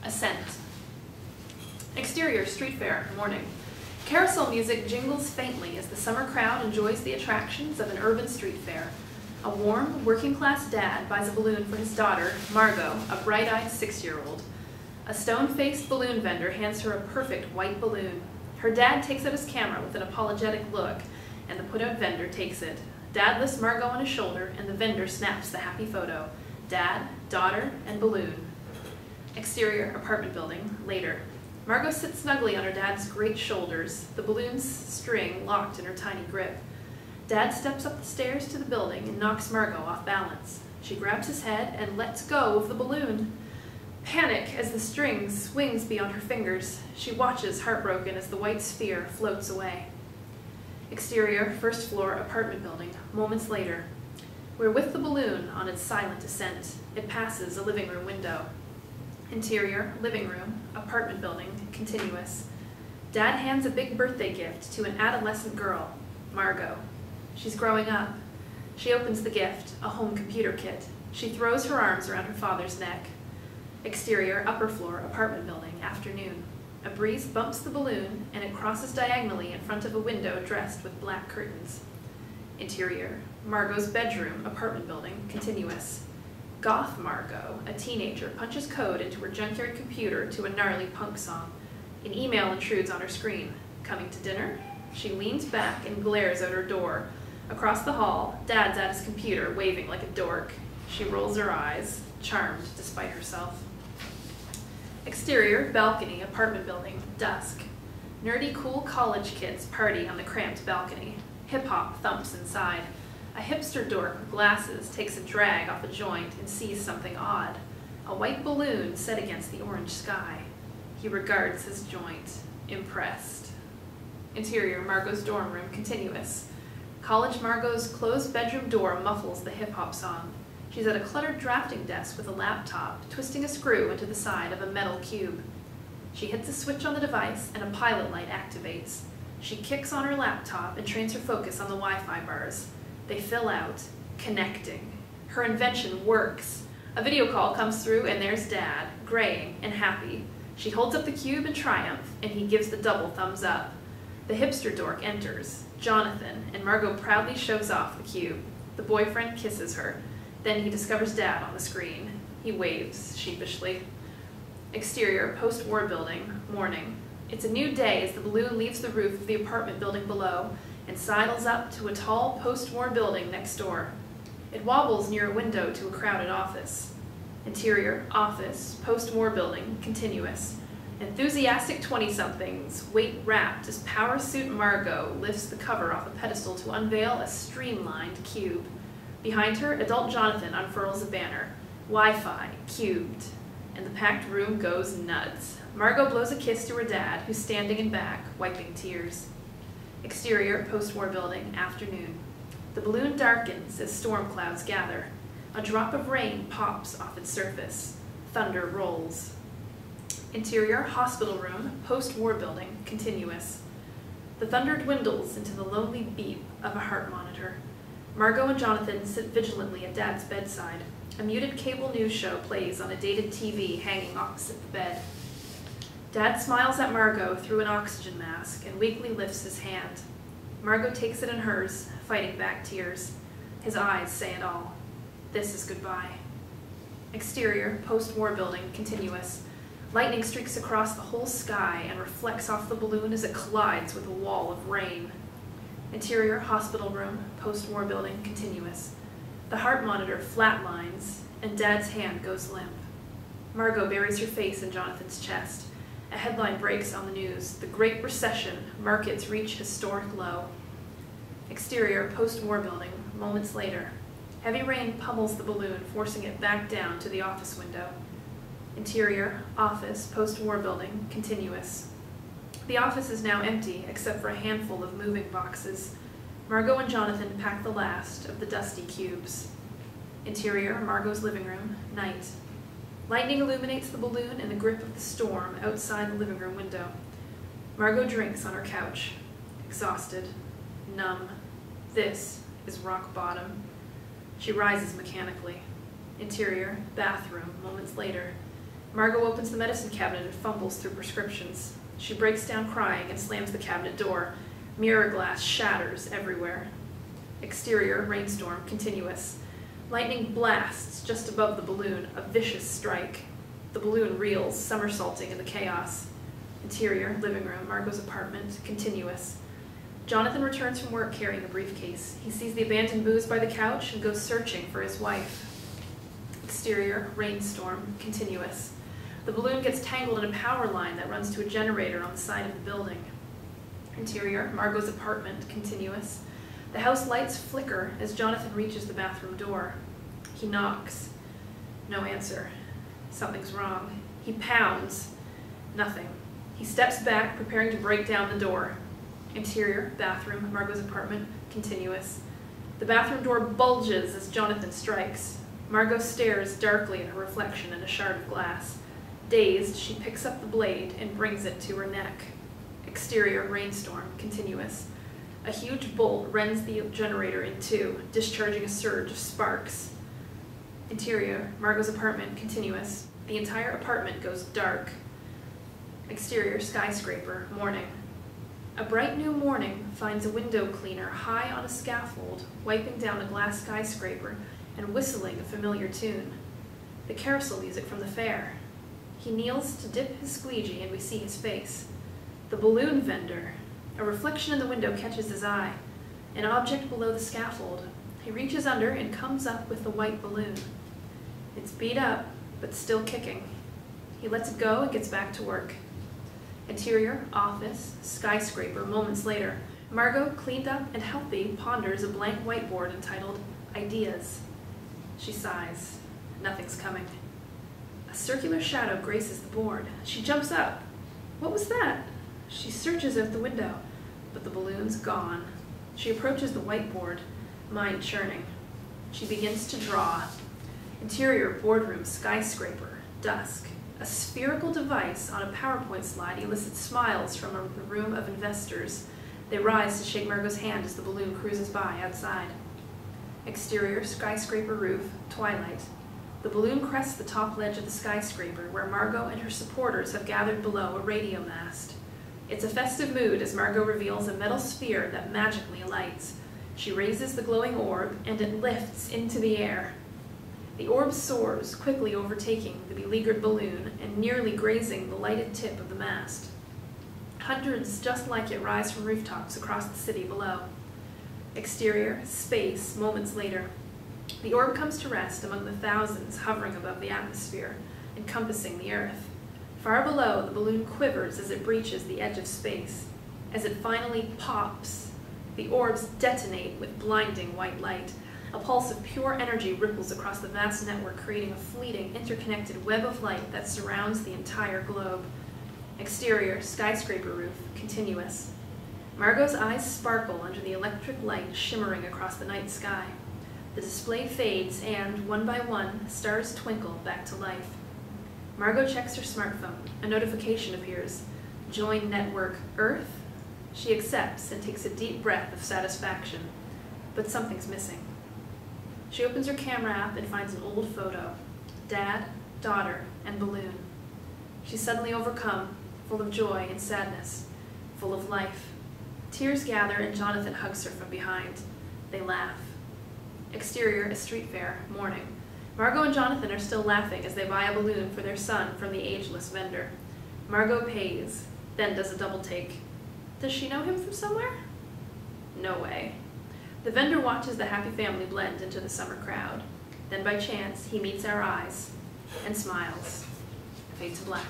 ASCENT. Exterior, street fair, morning. Carousel music jingles faintly as the summer crowd enjoys the attractions of an urban street fair. A warm, working-class dad buys a balloon for his daughter, Margot, a bright-eyed 6-year-old. A stone-faced balloon vendor hands her a perfect white balloon. Her dad takes out his camera with an apologetic look, and the put-out vendor takes it. Dad lifts Margot on his shoulder, and the vendor snaps the happy photo. Dad, daughter, and balloon. Exterior, apartment building, later. Margot sits snugly on her dad's great shoulders, the balloon's string locked in her tiny grip. Dad steps up the stairs to the building and knocks Margot off balance. She grabs his head and lets go of the balloon. Panic as the string swings beyond her fingers. She watches, heartbroken, as the white sphere floats away. Exterior, first floor, apartment building, moments later. We're with the balloon on its silent ascent. It passes a living room window. Interior, living room, apartment building, continuous. Dad hands a big birthday gift to an adolescent girl, Margot. She's growing up. She opens the gift, a home computer kit. She throws her arms around her father's neck. Exterior, upper floor, apartment building, afternoon. A breeze bumps the balloon, and it crosses diagonally in front of a window dressed with black curtains. Interior, Margot's bedroom, apartment building, continuous. Goth Margot, a teenager, punches code into her junkyard computer to a gnarly punk song. An email intrudes on her screen. Coming to dinner? She leans back and glares out her door. Across the hall, Dad's at his computer, waving like a dork. She rolls her eyes, charmed despite herself. Exterior, balcony, apartment building, dusk. Nerdy, cool college kids party on the cramped balcony. Hip-hop thumps inside. A hipster dork with glasses takes a drag off a joint and sees something odd. A white balloon set against the orange sky. He regards his joint, impressed. Interior, Margot's dorm room, continuous. College Margot's closed bedroom door muffles the hip-hop song. She's at a cluttered drafting desk with a laptop, twisting a screw into the side of a metal cube. She hits a switch on the device and a pilot light activates. She kicks on her laptop and trains her focus on the Wi-Fi bars. They fill out, connecting. Her invention works. A video call comes through and there's Dad, graying and happy. She holds up the cube in triumph and he gives the double thumbs up. The hipster dork enters, Jonathan, and Margot proudly shows off the cube. The boyfriend kisses her. Then he discovers Dad on the screen. He waves sheepishly. Exterior, post-war building, morning. It's a new day as the balloon leaves the roof of the apartment building below and sidles up to a tall post-war building next door. It wobbles near a window to a crowded office. Interior, office, post-war building, continuous. Enthusiastic 20-somethings wait wrapped as power suit Margot lifts the cover off a pedestal to unveil a streamlined cube. Behind her, adult Jonathan unfurls a banner. Wi-Fi, cubed. And the packed room goes nuts. Margot blows a kiss to her dad, who's standing in back, wiping tears. Exterior, post-war building, afternoon. The balloon darkens as storm clouds gather. A drop of rain pops off its surface. Thunder rolls. Interior, hospital room, post-war building, continuous. The thunder dwindles into the lonely beep of a heart monitor. Margot and Jonathan sit vigilantly at Dad's bedside. A muted cable news show plays on a dated TV hanging opposite the bed. Dad smiles at Margot through an oxygen mask and weakly lifts his hand. Margot takes it in hers, fighting back tears. His eyes say it all. This is goodbye. Exterior, post-war building, continuous. Lightning streaks across the whole sky and reflects off the balloon as it collides with a wall of rain. Interior, hospital room, post-war building, continuous. The heart monitor flatlines, and Dad's hand goes limp. Margot buries her face in Jonathan's chest. A headline breaks on the news. The Great Recession. Markets reach historic low. Exterior, post-war building, moments later. Heavy rain pummels the balloon, forcing it back down to the office window. Interior, office, post-war building, continuous. The office is now empty, except for a handful of moving boxes. Margot and Jonathan pack the last of the dusty cubes. Interior, Margot's living room, night. Lightning illuminates the balloon in the grip of the storm outside the living room window. Margot drinks on her couch, exhausted, numb. This is rock bottom. She rises mechanically. Interior, bathroom, moments later. Margot opens the medicine cabinet and fumbles through prescriptions. She breaks down crying and slams the cabinet door. Mirror glass shatters everywhere. Exterior, rainstorm, continuous. Lightning blasts just above the balloon, a vicious strike. The balloon reels, somersaulting in the chaos. Interior, living room, Margot's apartment, continuous. Jonathan returns from work carrying a briefcase. He sees the abandoned booze by the couch and goes searching for his wife. Exterior, rainstorm, continuous. The balloon gets tangled in a power line that runs to a generator on the side of the building. Interior, Margot's apartment, continuous. The house lights flicker as Jonathan reaches the bathroom door. He knocks. No answer. Something's wrong. He pounds. Nothing. He steps back, preparing to break down the door. Interior, bathroom, Margot's apartment, continuous. The bathroom door bulges as Jonathan strikes. Margot stares darkly at her reflection in a shard of glass. Dazed, she picks up the blade and brings it to her neck. Exterior, rainstorm, continuous. A huge bolt rends the generator in two, discharging a surge of sparks. Interior, Margot's apartment, continuous. The entire apartment goes dark. Exterior, skyscraper, morning. A bright new morning finds a window cleaner high on a scaffold, wiping down a glass skyscraper and whistling a familiar tune. The carousel music from the fair. He kneels to dip his squeegee and we see his face. The balloon vendor. A reflection in the window catches his eye. An object below the scaffold. He reaches under and comes up with the white balloon. It's beat up, but still kicking. He lets it go and gets back to work. Interior, office, skyscraper, moments later. Margot, cleaned up and healthy, ponders a blank whiteboard entitled Ideas. She sighs. Nothing's coming. A circular shadow graces the board. She jumps up. What was that? She searches out the window, but the balloon's gone. She approaches the whiteboard, mind churning. She begins to draw. Interior, boardroom, skyscraper, dusk. A spherical device on a PowerPoint slide elicits smiles from a room of investors. They rise to shake Margot's hand as the balloon cruises by outside. Exterior, skyscraper roof, twilight. The balloon crests the top ledge of the skyscraper, where Margot and her supporters have gathered below a radio mast. It's a festive mood as Margot reveals a metal sphere that magically alights. She raises the glowing orb, and it lifts into the air. The orb soars, quickly overtaking the beleaguered balloon and nearly grazing the lighted tip of the mast. Hundreds just like it rise from rooftops across the city below. Exterior, space, moments later. The orb comes to rest among the thousands hovering above the atmosphere, encompassing the Earth. Far below, the balloon quivers as it breaches the edge of space. As it finally pops, the orbs detonate with blinding white light. A pulse of pure energy ripples across the vast network, creating a fleeting, interconnected web of light that surrounds the entire globe. Exterior, skyscraper roof, continuous. Margot's eyes sparkle under the electric light shimmering across the night sky. The display fades and, one by one, stars twinkle back to life. Margot checks her smartphone. A notification appears. Join network Earth? She accepts and takes a deep breath of satisfaction. But something's missing. She opens her camera app and finds an old photo. Dad, daughter, and balloon. She's suddenly overcome, full of joy and sadness, full of life. Tears gather and Jonathan hugs her from behind. They laugh. Exterior, a street fair, morning. Margot and Jonathan are still laughing as they buy a balloon for their son from the ageless vendor. Margot pays, then does a double take. Does she know him from somewhere? No way. The vendor watches the happy family blend into the summer crowd. Then by chance, he meets our eyes and smiles. Fade to black.